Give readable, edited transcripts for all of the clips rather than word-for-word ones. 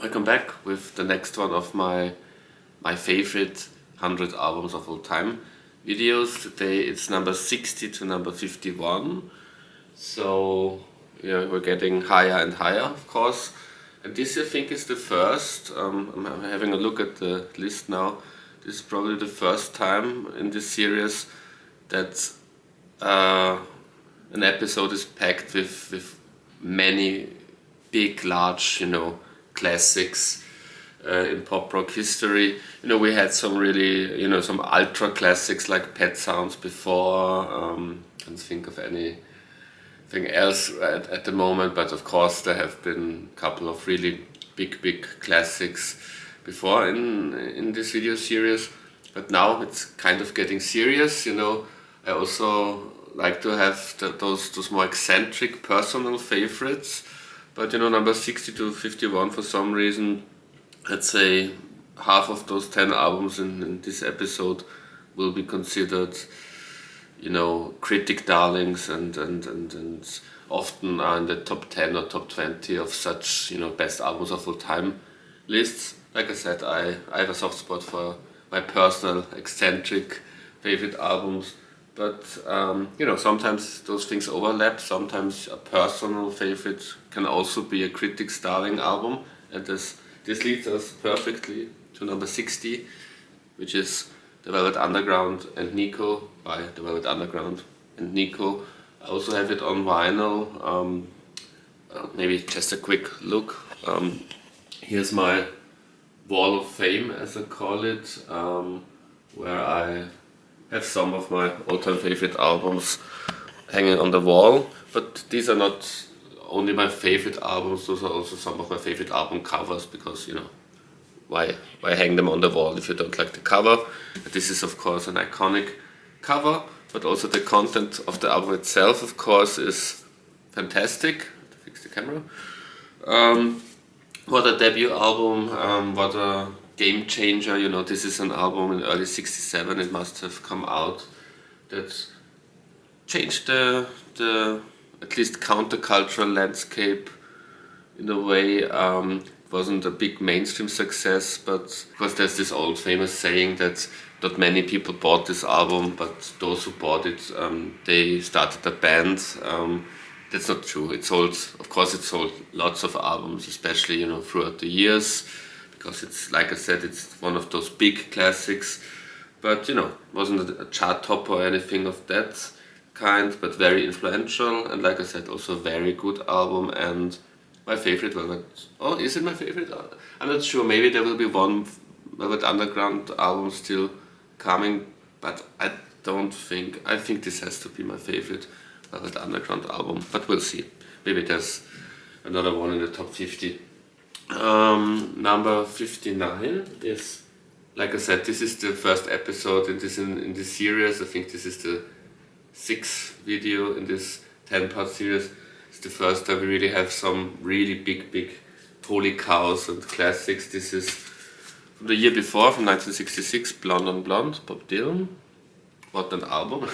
Welcome back with the next one of my favorite 100 albums of all time videos. Today it's number 60 to number 51. So yeah, we're getting higher and higher, of course. And this I think is the first, I'm having a look at the list now. This is probably the first time in this series that an episode is packed with many big, large, classics in pop rock history. We had some really, some ultra classics like Pet Sounds before. Can't think of anything else at the moment, but of course there have been a couple of really big classics before in this video series. But now it's kind of getting serious. I also like to have those more eccentric personal favorites. But number 60 to 51, for some reason, I'd say half of those 10 albums in this episode will be considered, critic darlings and often are in the top 10 or top 20 of such, best albums of all time lists. Like I said, I have a soft spot for my personal eccentric favorite albums. But sometimes those things overlap. Sometimes a personal favorite can also be a critic's darling album, and this leads us perfectly to number 60, which is The Velvet Underground and Nico by The Velvet Underground and Nico. I also have it on vinyl. Maybe just a quick look. Here's my wall of fame, as I call it, where I have some of my all-time favorite albums hanging on the wall, but these are not only my favorite albums, those are also some of my favorite album covers, because why hang them on the wall if you don't like the cover? This is of course an iconic cover, but also the content of the album itself, of course, is fantastic. To fix the camera. What a debut album, what a game changer. This is an album in early '67, it must have come out, that changed the at least countercultural landscape in a way. It wasn't a big mainstream success, but of course there's this old famous saying that not many people bought this album, but those who bought it, they started a band. That's not true. It sold lots of albums, especially throughout the years, because it's, like I said, it's one of those big classics, but wasn't a chart topper or anything of that kind, but very influential, and like I said, also a very good album, and my favorite Velvet. Oh, is it my favorite? I'm not sure. Maybe there will be one Velvet Underground album still coming, but I think this has to be my favorite Velvet Underground album, but we'll see. Maybe there's another one in the top 50. Number 59 is, like I said, this is the first episode in this series. I think this is the 6th video in this 10-part series. It's the first time we really have some really big holy cows and classics. This is from the year before, from 1966, Blonde on Blonde, Bob Dylan. What an album.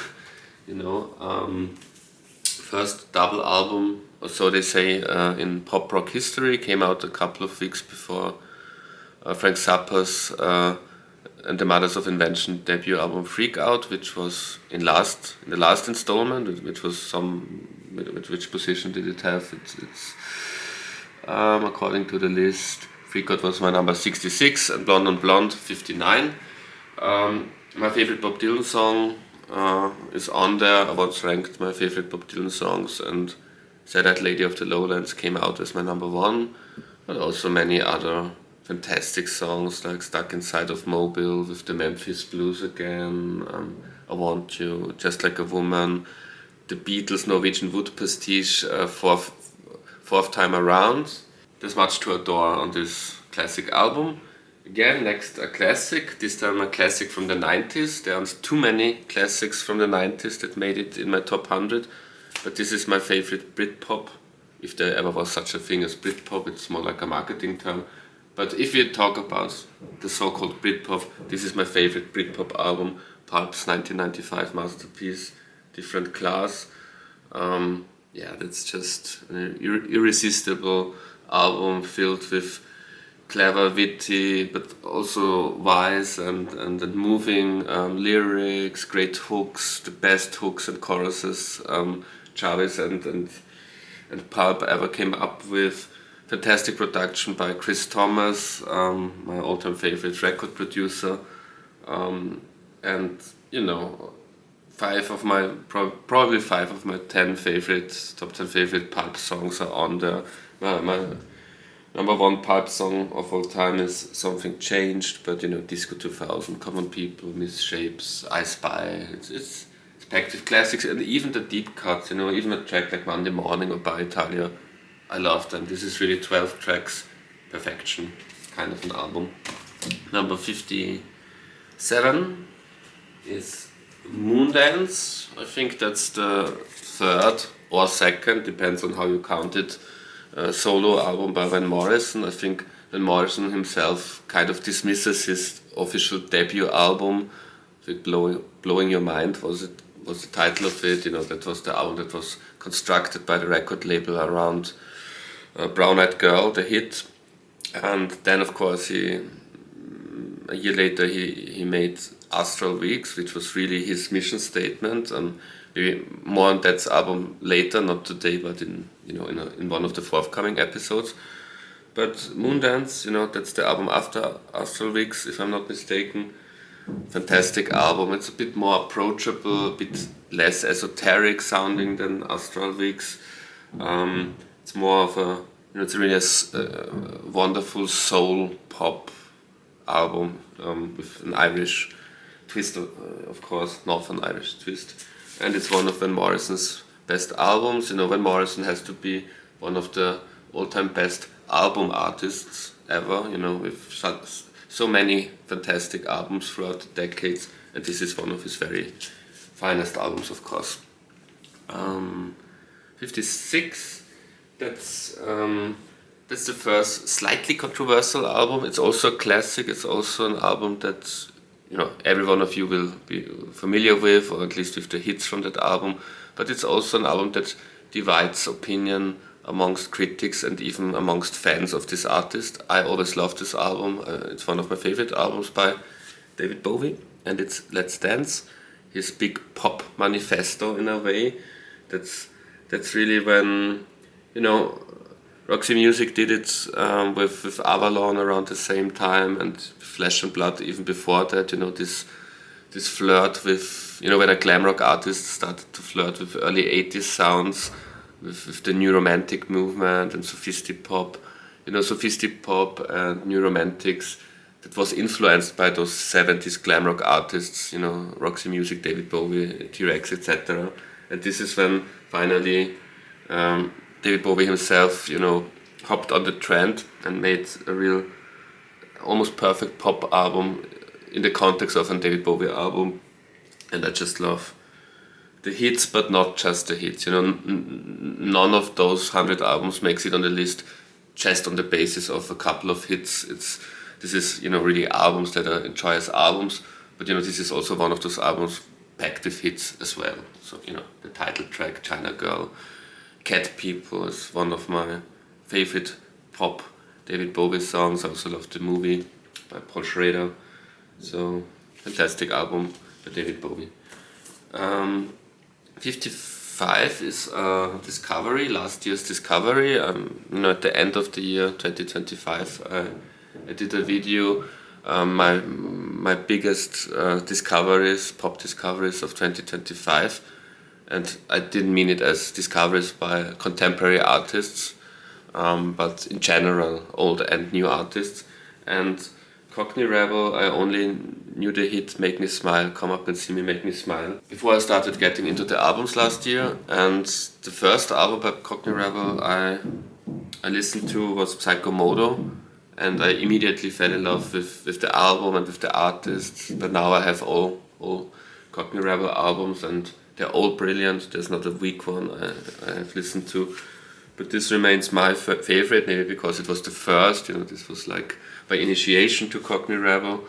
First double album, or so they say, in pop rock history. Came out a couple of weeks before Frank Zappa's and the Mothers of Invention debut album Freak Out, which was in the last installment, which was which position did it have? It's according to the list, Freak Out was my number 66 and Blonde on Blonde 59. My favorite Bob Dylan song is on there. I once ranked my favorite Bob Dylan songs, and Sad Eyed Lady of the Lowlands came out as my number 1, but also many other fantastic songs like Stuck Inside of Mobile with the Memphis Blues again, I Want You, Just Like a Woman, the Beatles' Norwegian Wood Pastiche, fourth time around. There's much to adore on this classic album. Again, next a classic, this time a classic from the 90s. There aren't too many classics from the 90s that made it in my top 100, but this is my favorite Britpop, if there ever was such a thing as Britpop. It's more like a marketing term. But if you talk about the so-called Britpop, this is my favorite Britpop album, Pulp's 1995 masterpiece, Different Class. That's just an irresistible album filled with clever, witty, but also wise and moving lyrics, great hooks, the best hooks and choruses Jarvis and Pulp ever came up with. Fantastic production by Chris Thomas, my all-time favorite record producer, and you know, probably 5 of my 10 top 10 favorite Pulp songs are on there. My number 1 Pulp song of all time is Something Changed, but you know, Disco 2000, Common People, Misshapes, I Spy. It's packed with classics, and even the deep cuts. You know, even a track like Monday Morning or Bar Italia, I love them. This is really 12 tracks, perfection, kind of an album. Number 57 is Moondance. I think that's the 3rd or 2nd, depends on how you count it, solo album by Van Morrison. I think Van Morrison himself kind of dismisses his official debut album. I think Blowing Your Mind was the title of it. You know, that was the album that was constructed by the record label around Brown Eyed Girl, the hit. And then of course a year later he made Astral Weeks, which was really his mission statement. Maybe more on that album later, not today, but in one of the forthcoming episodes. But Moondance, you know, that's the album after Astral Weeks, if I'm not mistaken. Fantastic album. It's a bit more approachable, a bit less esoteric sounding than Astral Weeks. It's more of a, you know, it's really a wonderful soul pop album with an Irish twist, of course, Northern Irish twist. And it's one of Van Morrison's best albums. You know, Van Morrison has to be one of the all-time best album artists ever, you know, with so many fantastic albums throughout the decades, and this is one of his very finest albums, of course. 56, that's the first slightly controversial album. It's also a classic. It's also an album that, you know, every one of you will be familiar with, or at least with the hits from that album. But it's also an album that divides opinion amongst critics and even amongst fans of this artist. I always loved this album. It's one of my favorite albums by David Bowie, and it's Let's Dance, his big pop manifesto in a way. That's really when, you know, Roxy Music did it with Avalon around the same time, and Flesh and Blood even before that. You know, this flirt with, you know, when a glam rock artist started to flirt with early 80s sounds, with the new romantic movement and sophisti-pop. You know, sophisti-pop and new romantics that was influenced by those 70s glam rock artists, you know, Roxy Music, David Bowie, T-Rex, etc. And this is when finally David Bowie himself, you know, hopped on the trend and made a real, almost perfect pop album in the context of a David Bowie album. And I just love the hits, but not just the hits. You know, none of those 100 albums makes it on the list just on the basis of a couple of hits. This is, you know, really albums that I enjoy as albums, but you know, this is also one of those albums packed with hits as well. So, you know, the title track, China Girl, Cat People is one of my favorite pop David Bowie songs. I also love the movie by Paul Schrader. So, fantastic album by David Bowie. 55 is Discovery, last year's Discovery. You know, at the end of the year 2025, I did a video, my biggest discoveries, pop discoveries of 2025, and I didn't mean it as discoveries by contemporary artists, but in general, old and new artists. And Cockney Rebel, I only knew the hit Make Me Smile, Come Up and See Me, Make Me Smile, before I started getting into the albums last year. And the first album by Cockney Rebel I listened to was Psychomodo, and I immediately fell in love with the album and with the artists. But now I have all Cockney Rebel albums, and they're all brilliant. There's not a weak one I have listened to. But this remains my favorite, maybe because it was the first, you know, this was like my initiation to Cockney Rebel,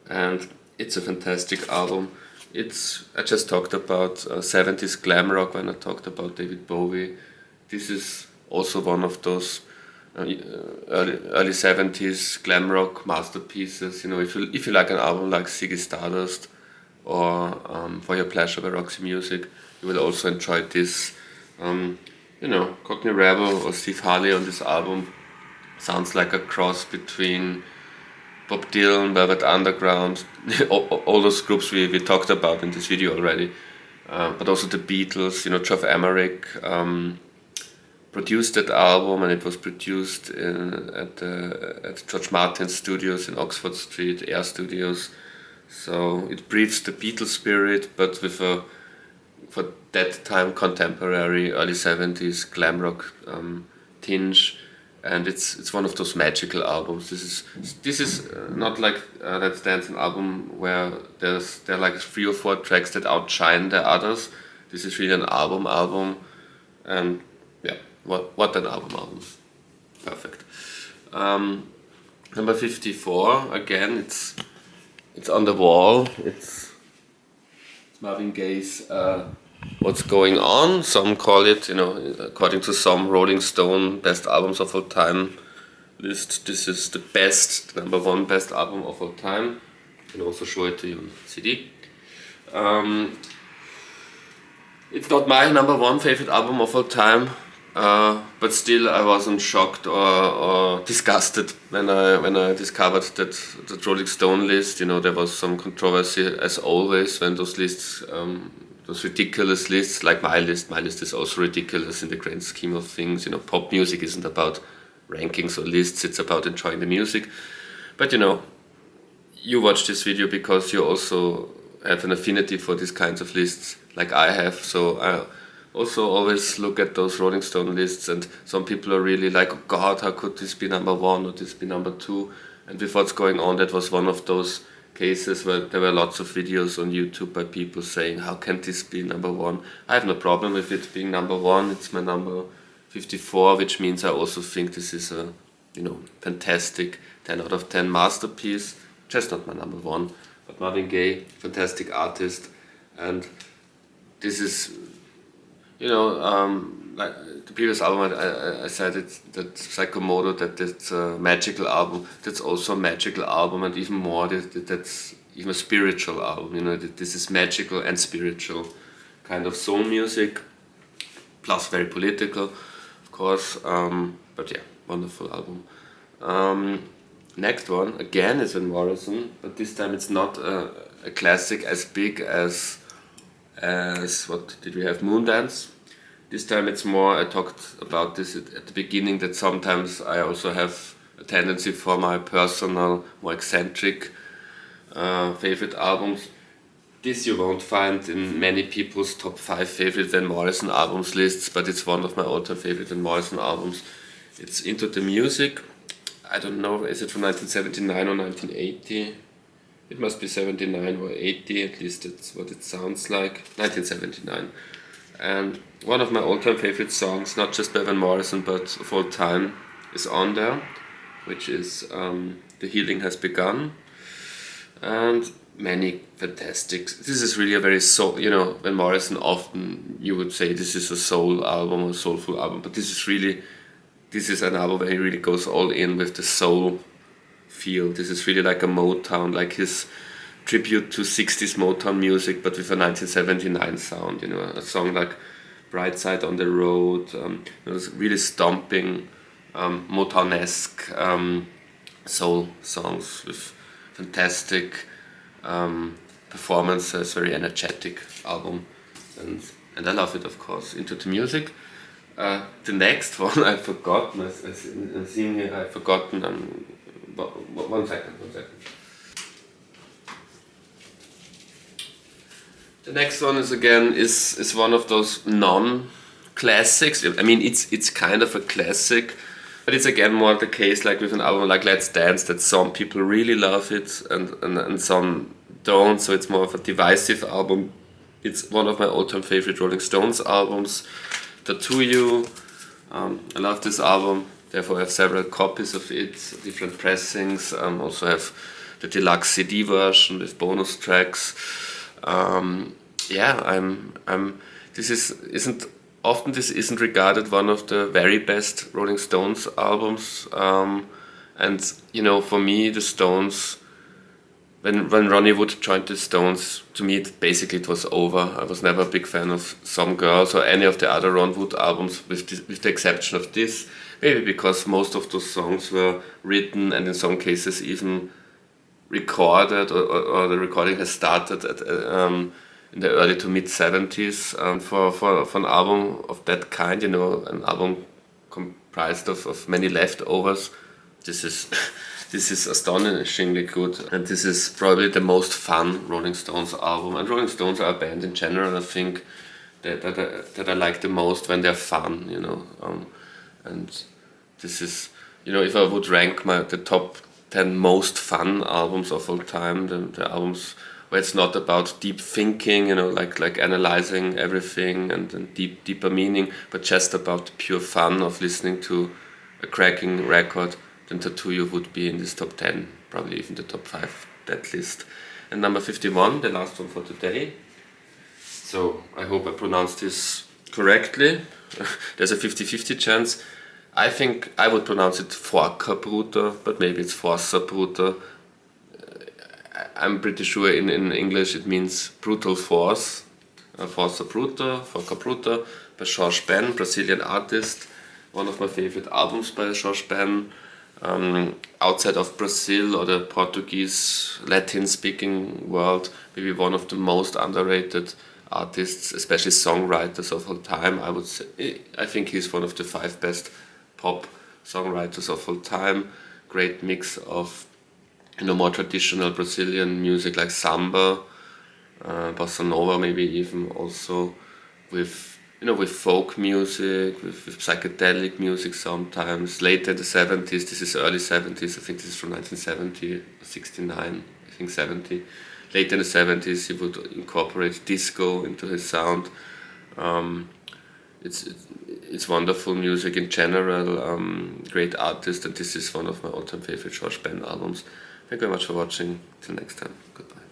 and it's a fantastic album. I just talked about 70s glam rock when I talked about David Bowie. This is also one of those early 70s glam rock masterpieces. You know, if you like an album like Ziggy Stardust or For Your Pleasure by Roxy Music, you will also enjoy this. You know, Cockney Rebel or Steve Harley on this album sounds like a cross between Bob Dylan, Velvet Underground, all those groups we talked about in this video already, but also the Beatles. You know, Geoff Emerick produced that album, and it was produced at George Martin's studios in Oxford Street, Air Studios. So it breathes the Beatles spirit, but with a, for that time, contemporary early 70s glam rock tinge. And it's one of those magical albums. This is not like Let's Dance, an album where there are like 3 or 4 tracks that outshine the others. This is really an album, and yeah, what an album. Perfect. Number 54, again, it's on the wall. It's Marvin Gaye's What's Going On. Some call it, you know, according to some Rolling Stone best albums of all time list, this is the best, number 1 best album of all time. You can also show it to you on CD. It's not my number 1 favorite album of all time, but still I wasn't shocked or disgusted when I discovered that Rolling Stone list. You know, there was some controversy as always when those lists, those ridiculous lists, like my list is also ridiculous in the grand scheme of things. You know, pop music isn't about rankings or lists, it's about enjoying the music. But you know, you watch this video because you also have an affinity for these kinds of lists like I have. So I also always look at those Rolling Stone lists, and some people are really like, oh God, how could this be number 1 or this be number 2? And with What's Going On, that was one of those cases where there were lots of videos on YouTube by people saying, how can this be number 1? I have no problem with it being number 1. It's my number 54, which means I also think this is a, you know, fantastic 10 out of 10 masterpiece. Just not my number 1, but Marvin Gaye, fantastic artist. And this is, you know, like the previous album I said that Psychomodo, that it's a magical album. That's also a magical album, and even more, that's even a spiritual album. You know, this is magical and spiritual, kind of soul music, plus very political, of course. But yeah, wonderful album. Next one again is Van Morrison, but this time it's not a classic as big as what did we have, Moondance. This time it's more, I talked about this at the beginning, that sometimes I also have a tendency for my personal, more eccentric favorite albums. This you won't find in many people's top 5 favorite Van Morrison albums lists, but it's one of my all-time favorite Van Morrison albums. It's Into the Music. I don't know, is it from 1979 or 1980? It must be 79 or 80, at least that's what it sounds like. 1979. And one of my all-time favorite songs, not just by Van Morrison but of all time, is on there, which is The Healing Has Begun. And many fantastic. This is really a very soul, you know, Van Morrison often you would say this is a soul album or soulful album, but this is an album where he really goes all in with the soul feel. This is really like a Motown, like his tribute to 60s Motown music, but with a 1979 sound. You know, a song like Bright Side on the Road, it was really stomping, Motown-esque soul songs with fantastic performances, very energetic album, and I love it, of course. Into the Music. The next one I've forgotten. I'm seeing here I've forgotten. One second. The next one is one of those non-classics. I mean, it's kind of a classic, but it's again more the case like with an album like Let's Dance, that some people really love it and some don't. So it's more of a divisive album. It's one of my all-time favorite Rolling Stones albums. Tattoo You. I love this album, therefore I have several copies of it, different pressings. Also have the deluxe CD version with bonus tracks. Yeah, this isn't often this isn't regarded one of the very best Rolling Stones albums. And you know, for me, the Stones, when Ronnie Wood joined the Stones, to me it was over. I was never a big fan of Some Girls or any of the other Ron Wood albums, with the exception of this. Maybe because most of those songs were written and in some cases even recorded, or the recording has started in the early to mid 70s. For an album of that kind, you know, an album comprised of many leftovers, this is this is astonishingly good, and this is probably the most fun Rolling Stones album. And Rolling Stones are a band in general, I think, that I like the most when they're fun, you know. And this is, you know, if I would rank the top 10 most fun albums of all time, the albums where it's not about deep thinking, you know, like analyzing everything and deeper meaning, but just about the pure fun of listening to a cracking record, then Tattoo You would be in this top 10, probably even the top 5 that list. And number 51, the last one for today. So I hope I pronounced this correctly. There's a 50-50 chance. I think I would pronounce it Forca Bruta, but maybe it's Forca Bruta. I'm pretty sure in English it means brutal force. Forca Bruta, Forca Bruta, by Jorge Ben, Brazilian artist. One of my favorite albums by Jorge Ben. Outside of Brazil or the Portuguese, Latin-speaking world, maybe one of the most underrated artists, especially songwriters of all time. I would say, I think he's one of the 5 best pop songwriters of all time. Great mix of, you know, more traditional Brazilian music like samba, bossa nova, maybe even also with, you know, with folk music, with psychedelic music sometimes. Later in the 70s, this is early 70s, I think this is from 1970, 69, I think 70. Later in the 70s, he would incorporate disco into his sound. It's wonderful music in general, great artist, and this is one of my all-time favorite Jorge Ben albums. Thank you very much for watching. Till next time, goodbye.